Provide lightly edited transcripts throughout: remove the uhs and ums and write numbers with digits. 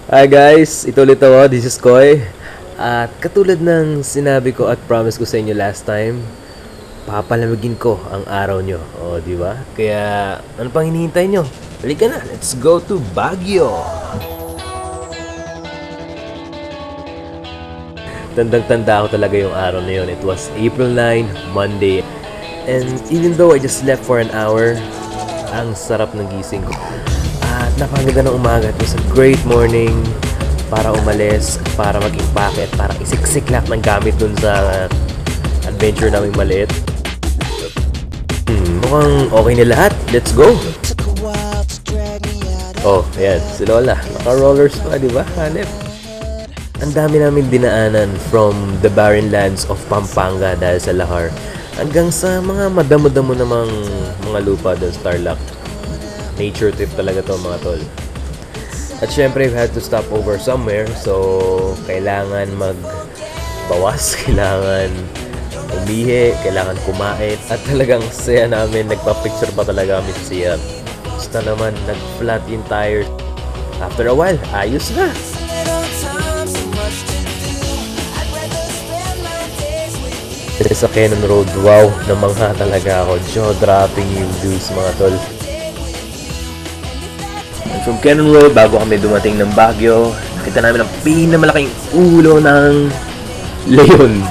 Hi guys, ito ulit ako, this is Koy. At katulad ng sinabi ko at promise ko sa inyo last time, papalamigin ko ang araw nyo. O, di ba? Kaya, ano pang hinihintay nyo? Halika na, let's go to Baguio! Tandang-tanda ako talaga yung araw na yun. It was April 9, Monday. And even though I just slept for an hour, ang sarap ng gising ko. At napakaganda ng umaga. It was a great morning para umalis, para mag-impake, para isiksik lahat ng gamit dun sa adventure naming maliit. Mukhang okay na lahat. Let's go! Oh, ayan. Si Lola. Naka-rollers pa, di ba? Hanep. Ang dami namin dinaanan from the barren lands of Pampanga dahil sa Lahar hanggang sa mga madamo-damo namang mga lupa doon sa Tarlac. Nature trip talaga to mga tol. At syempre, we had to stop over somewhere. So, kailangan magbawas, kailangan umihi, kailangan kumain. At talagang saya namin, nagpa-picture pa talaga kami sa CR. Basta naman, nag-flat yung tires. After a while, ayos na. Sa Cannon Road, wow, namangha talaga ako. Jaw-dropping yung views mga tol. And from Cannon Road, bago kami dumating ng Baguio, nakita namin ang pinamalaking ulo ng leon.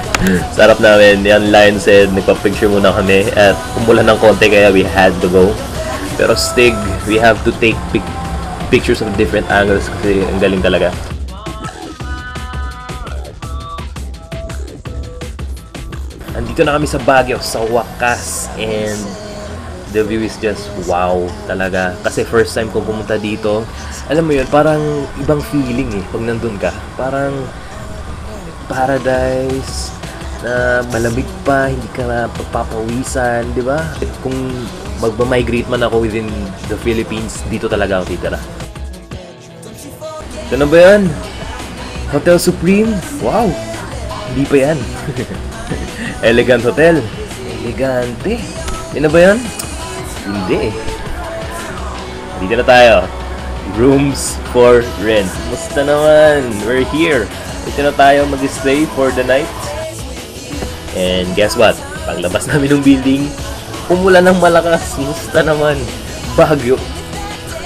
Sarap namin. Yan, Lion said, nagpa-picture muna kami at umulan ng konti kaya we had to go. Pero stig, we have to take pictures of different angles kasi ang galing talaga. Andito na kami sa Baguio, sa wakas. And the view is just wow talaga. Kasi first time kong pumunta dito. Alam mo yun, parang ibang feeling eh pag nandun ka. Parang paradise na malamig pa, hindi ka na pagpapawisan, di ba? Kung magma-migrate man ako within the Philippines, dito talaga ako titira. Ito na ba yan? Hotel Supreme? Wow! Hindi pa yan. Elegant Hotel. Elegante. Yan na ba yan? Hindi. Dito na tayo. Rooms for rent. Musta naman? We're here. Dito na tayo mag-stay for the night. And guess what? Paglabas namin ng building, umulan ng malakas. Musta naman? Baguio.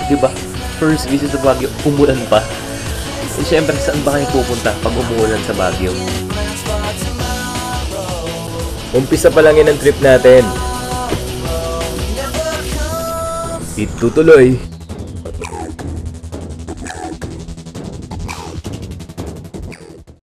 Diba? First visit to Baguio, umulan pa. E syempre, saan ba kayo pupunta pag umulan sa Baguio? Umpisa pa lang yun ang trip natin. Itutuloy.